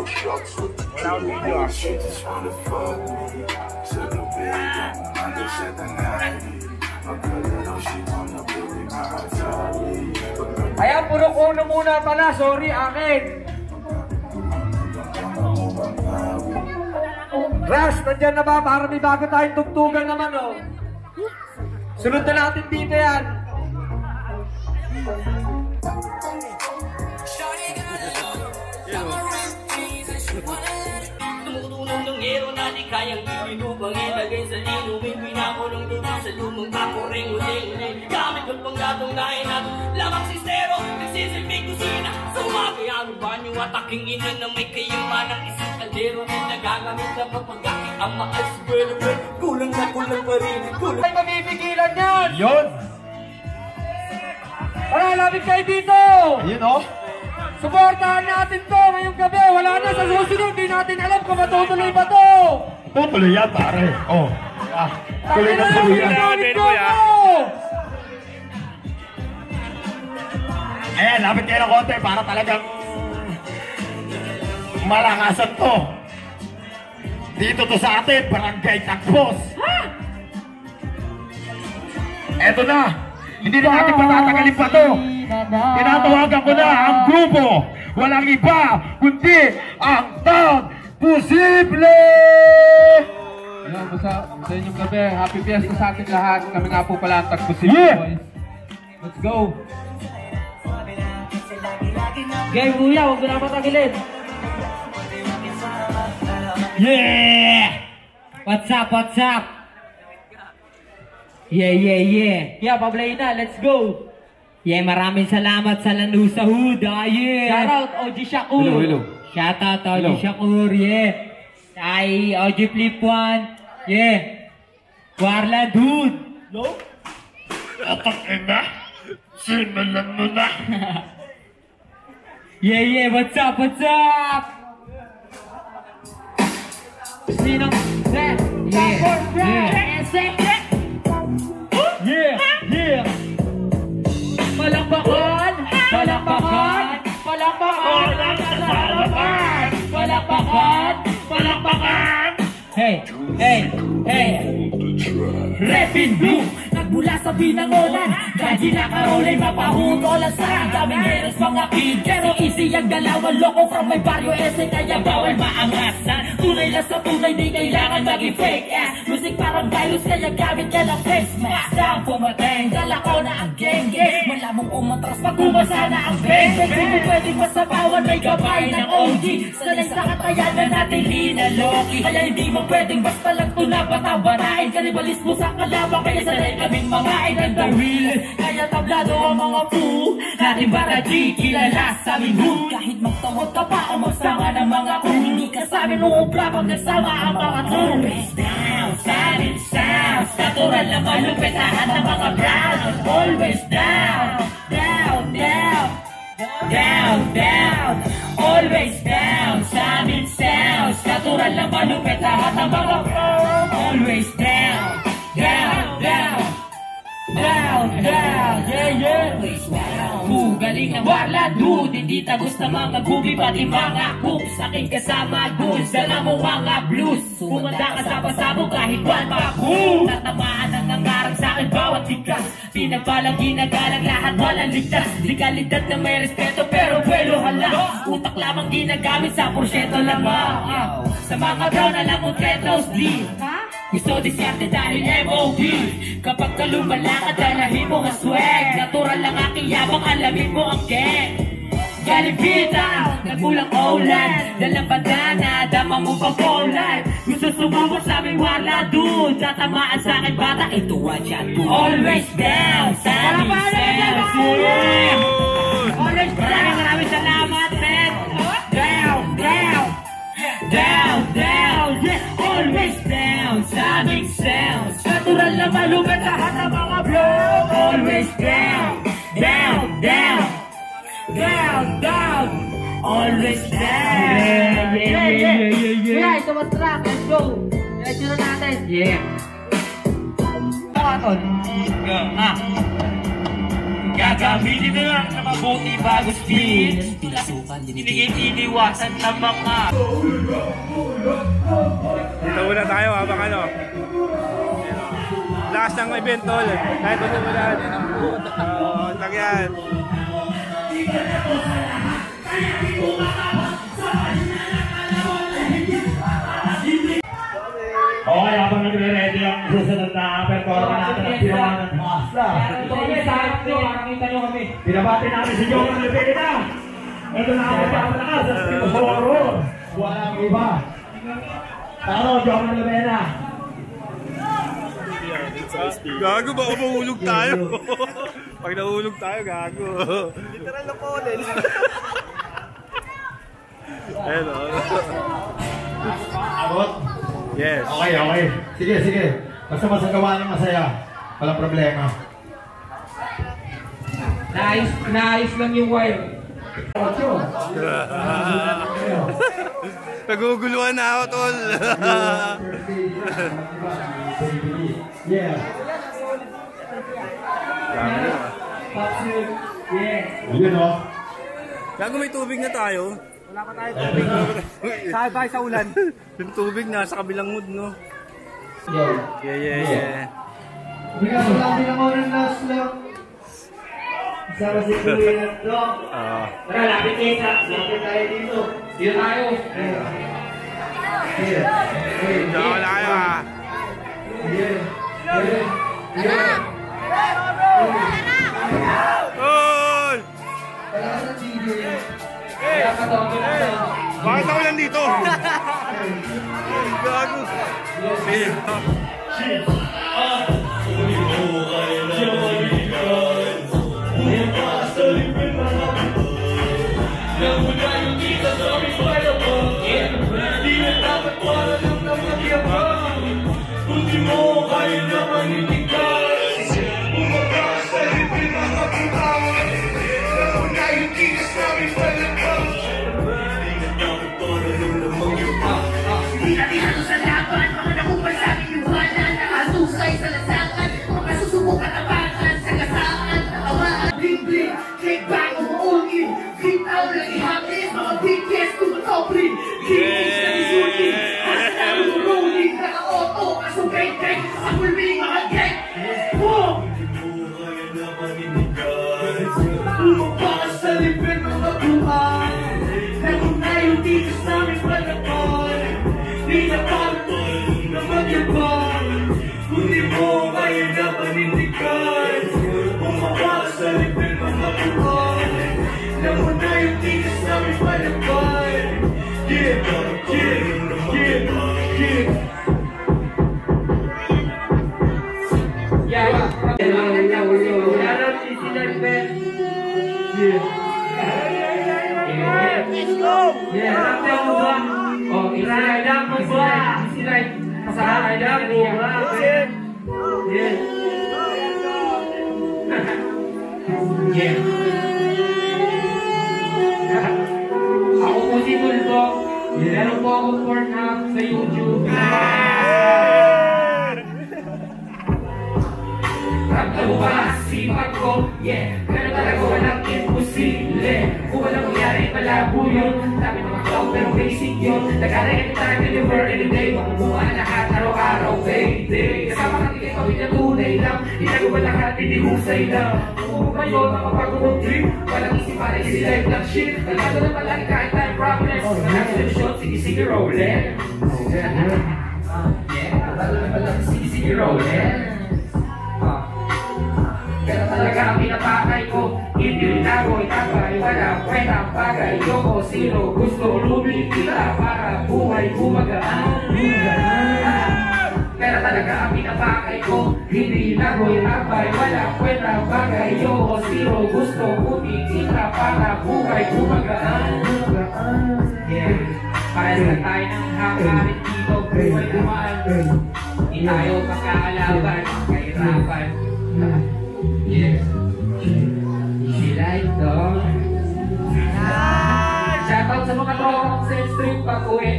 Wala akong video ah. Ayan, puro kuno muna pala. Sorry, akin. Rush, nandyan na ba? Para may bago tayong tugtugan naman, oh. Sunod na natin dito yan. Tumutulong ng hero na di kayang ilinubang ilagay sa linumin. Pinakulong dito sa lumang papuring uling-uling. Gamit ng panggatong lain at lamang sistero. Nagsisilbing kusina sa umagay ang banyo at aking ina na may kayamanang isang kaldero na nagagamit na mapagkakit ang maaswelo. Kulang na kulang pa rin. Kulang Ay, mabibigilan yan! Yun! Tara, lapit kayo dito! Ayun oh! Suportahan natin to ngayong gabi. Wala na sa susunod. Di natin alam kung matutuloy ba to. Tutuloy yan pare. Oh. Ah, tuloy na tuloy yan. Ayan, lapit kayo ng konti para talagang malakasan to. Dito to sa atin, Barangay Tagpos. Eto na. Hindi na natin patatagalin pa to. Tinatawagan ko na ang grupo. Walang iba kundi ang Tag Posible! Ayan, basta sa inyong gabi. Happy Fiesta sa ating lahat. Kami nga po pala ang Tag Posible, boys. Let's go! Game kuya, huwag mo na matagilin. Yeah! What's up? What's up? Yeah, yeah, yeah. Yeah, pablay na. Let's go. Yeah, maraming salamat sa Lanusa Hood. Ah, yeah. Shout out, OG Shakur. Hello. Shout out, OG Shakur. Yeah. Ay, OG Flip One. Yeah. Warland Hood. No? Atak ina. Simulan mo na. Yeah, yeah. What's up? What's up? Sinong? Yeah. Yeah, yeah. Palakpakan, palakpakan, palakpakan, palakpakan, palakpakan, palakpakan. Hey, hey, hey. Red in blue, nagmula sa binangonan. Gaji na karolay, mapahutolan sa daming heroes mga kid. Pero easy ang galawan, loko from my barrio ese. Kaya bawal maangasan. Tunay lang sa tunay, di kailangan maging fake ass. Music parang virus, kaya gamit ka ng face mask. Down pumateng, dala ko na ang geng-geng. Malamang umatras pag umasa na ang beng-beng. Di mo pwedeng masabawan, may gabay ng OG. Sanay sa katayanan natin, linaloki. Kaya hindi mo pwedeng basta lang tunapatawarain. Kanibalismo sa kalabang, kaya sanay kaming mga inagdawil. Kaya tablado ang mga fool natin para G, kilala sa aming hood. Kahit magtawag ka pa o magsama ng mga crew, hindi ka sa amin uubra pag nagsama ang mga crew. Always down, solid sounds, natural na malupit lahat ng mga brown. Always down, down, down, down, down. Always down, solid sounds, natural na malupit lahat ng mga brown. Always down, down, down, down, down, yeah, yeah. Galing ng warla, dude. Hindi tagos na mga gubi, pati mga cooks. Aking kasama, dude. Dala mo mga blues. Kumanda ka sa pasabog kahit one pa boom. Tatamaan ang nangarang sa akin bawat tikas. Pinagpalang ginagalang lahat walang ligtas. Legalidad na may respeto pero buwelo hala. Utak lamang ginagamit sa porsyento lamang. Sa mga brown alam mo tretos di. Gusto disyarte dahil MOB. Kapag kalumalakad, dalahin mo ang swag. Natural lang aking yabang, alamin mo ang gang. Galing Bita, nagmulang Oland. Dalang bandana, dama mo pang Poland. Gusto sumubok sa aming wala dude. Tatamaan sa akin bata, ito ang chat ko. Always down, sa aming self. Always down, maraming salamat, man. Down, down, down, down, yeah. Always down, sonic sounds. Natural na malupit lahat ng mga blow. Always down, down, down, down, down. Always down. Yeah, ito mas track. Let's go. Let's go natin. Yeah. Ito ka, Ton. Gagamitin na lang na mabuti bago speed. Iniiwasan ng mga Dito muna tayo habang ano. Lakas ng event tol. Kahit ito muna. Tagyan. Okay, habang nagre-ready ang susunod na performance natin ng Pinawan ng Masa. Pinabati namin si Joman Levena. Ito na ako sa malakas at pinusoro. Walang iba. Taro, Joman Levena. Gago ba? Mahulog tayo. Pag nahulog tayo, gago. Literal na pollen. Hello. Abot. Yes. Okay, okay. Sige, sige. Basta masagawa ng masaya. Walang problema. Naayos lang yung wire. Naguguluhan na ako, tol. Yeah. Yun o. Gago, may tubig na tayo. Wala pa tayo tubig. Sabay sa ulan. Yung tubig na sa kabilang mood, no? Yeah. Bigyan ko lang din ako ng last lang. Sama si Kuya at Dok. Tara, lapit kita. Lapit tayo dito. Dito tayo. Diyan ko lang kayo, ha? Tol! Bakit ako nandito? Gago. Ako po si Tulbo. Meron po akong porn app sa YouTube. Ramdam mo ba sipag ko? Yeah, pero talaga walang imposible. Kung walang mangyari, malabo yun. Sabi mga tao, pero basic yun. Nag-alay anytime, deliver anyday. Makukuha lahat, araw-araw, baby. Kasama ka tingin kami na tunay lang. Itago ba lahat, hindi husay lang. Kung ngayon, makapag-road trip. Walang isip para easy life lang shit. Nalado na malaki kahit time problems. Nag-action shot, sige-sige rollin'. Yeah, nalado na malaki, sige-sige rollin'. Pero talaga ang pinapakay ko, hindi rin ako itabay, wala kwentang bagay. Yoko, sino, gusto, lumikita para buhay gumagaan. Pero talaga ang pinapakay ko, hindi rin ako itabay, wala kwentang bagay. Yoko, sino, gusto, lumikita para buhay gumagaan. Yeah, parang na tayo ng hakarin dito, buhay naman. Hindi tayo makakalaban, kahirapan. Yeah. Easy life, dog. Shoutout sa mga tropang sa street pag-uwi.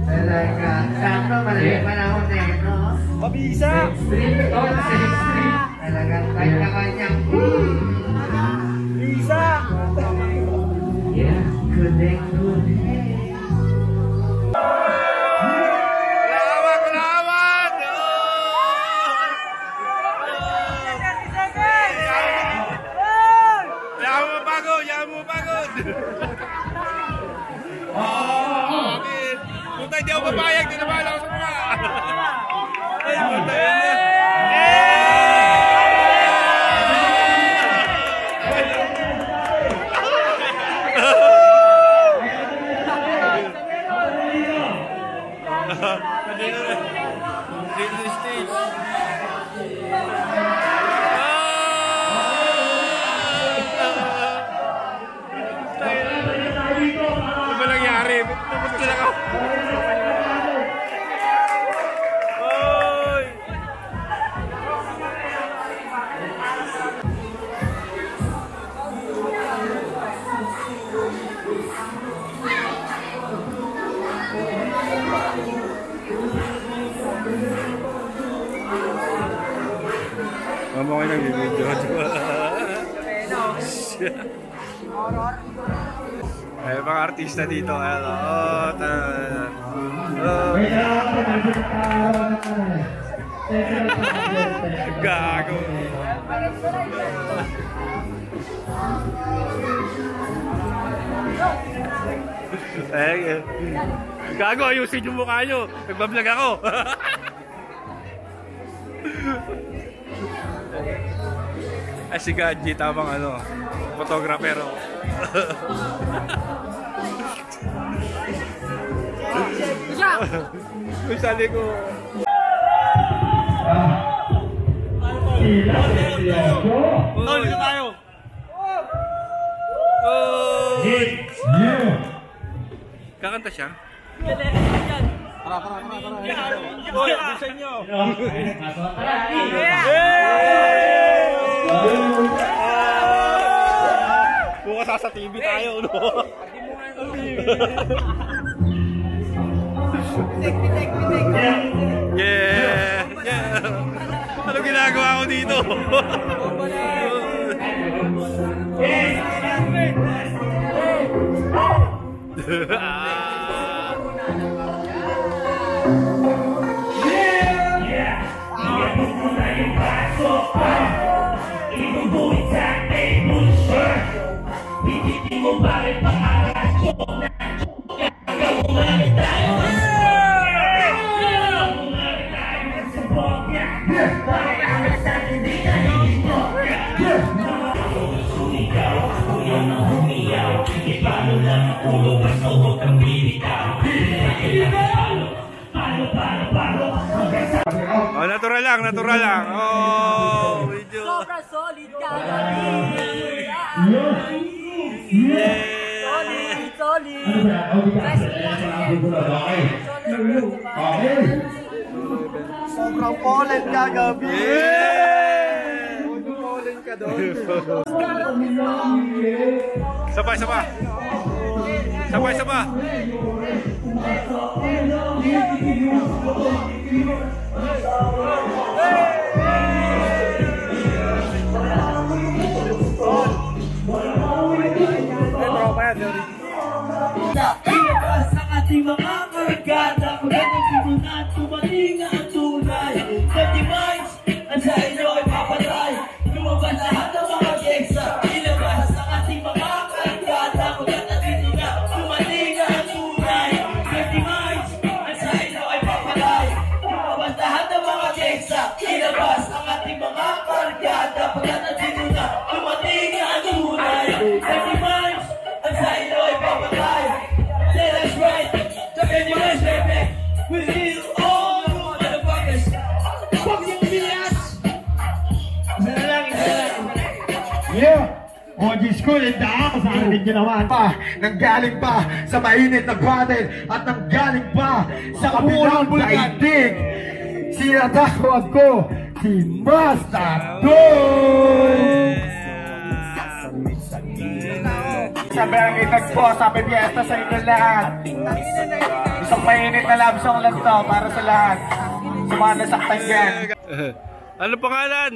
Talaga. Sakto, malamig panahon na yun, no? Mabisa! Street, dog, sa street. Talagang kanya-kanyang Hindi ako papayag. Hindi na bahala ako sa mga. Mama ko nang video. Ay, mga artista dito. Hello. Gago. Gago, ayusin yung mukha nyo. Nagbablog ako. Ay, si Gadji, tamang photographer. Kung sali ko. Oh, dito tayo. Kakanta siya? Oy, bisa nyo. Bukas sa TV tayo, no? Yeah! Ano ginagawa ko dito? Oh, natural lang, natural lang. Oh, video. Sobra solid ka. Solid. Sobrang pollen kagabi. Pollen ka doon. Sabay, sabay. Sabay, sabay. Ilabas ang ating mga kargada, pagkakasimun at tumating ang tunay. Sa device, ang sa inyo ay papatay. Lumabas lahat ng mga geksa. Ilabas ang ating mga kargada, pagkakasimun at tumating ang tunay. Sa device, ang sa inyo ay papatay. Lumabas lahat ng mga geksa. Ilabas ang ating mga kargada, pagkakasimun at tumating ang tunay. Sa device, ang sa inyo ay papatay. Yeah, that's right. Take your ass, baby. We need all the motherfuckers. Fuck you, bitch. Yeah! OG School in the house. Narinig nyo naman pa. Nanggaling pa sa mainit na battle at nanggaling pa sa kabilang daigdig. Sinatawag ko si Master Don! Sabi ang itagpo sa pipiesta sa inyo lahat. Isang mainit na love song lang to para sa lahat. Sa mga nasaktan dyan. Ano pangalan?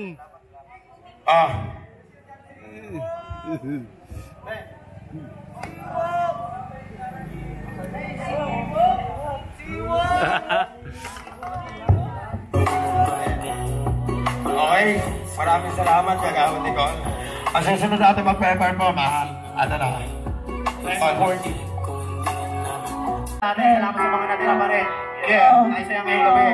Okay, maraming salamat kagawad ni Con. Ang susunod natin mag-perform mo, mahal. Ano na? 40. Salamat sa mga natira pa rin. Yeah, ay saya ngayong gabi.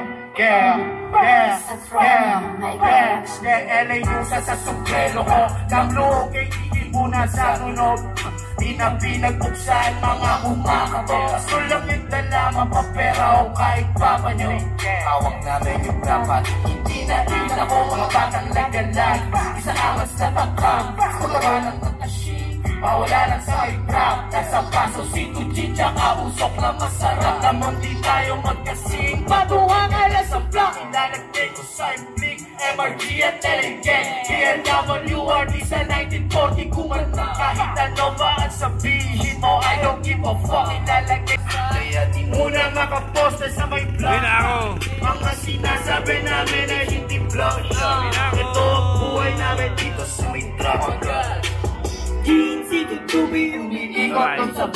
LA Nusa sa sombrero ko. Kamlo, kay iin muna sa tunog. Pinagbuksan mga umakato. Kaso lang yung dala, mapapera o kahit papa nyo. Hawak namin yung dapat. Hindi na rin ako mga batang lagalag. Isa angas na takam. Kulaba ng tatashi. Mawala lang sa i-crap. Nasa paso si Tuji tsaka usok na masarap. Naman di tayo magkasing. Patuhang alas ang block. Ilalagay ko sa implic. MRG at Telengen. PLWRD sa 1940 kumanta. Kahit ano ba ang sabihin mo, I don't give a fuck. Ilalagay kaya di muna makaposta sa may vlog. Mga sinasabi namin ay hindi vlog. Ito ang buhay namin dito sa may drama. Ginsi tutubi yung iikot sa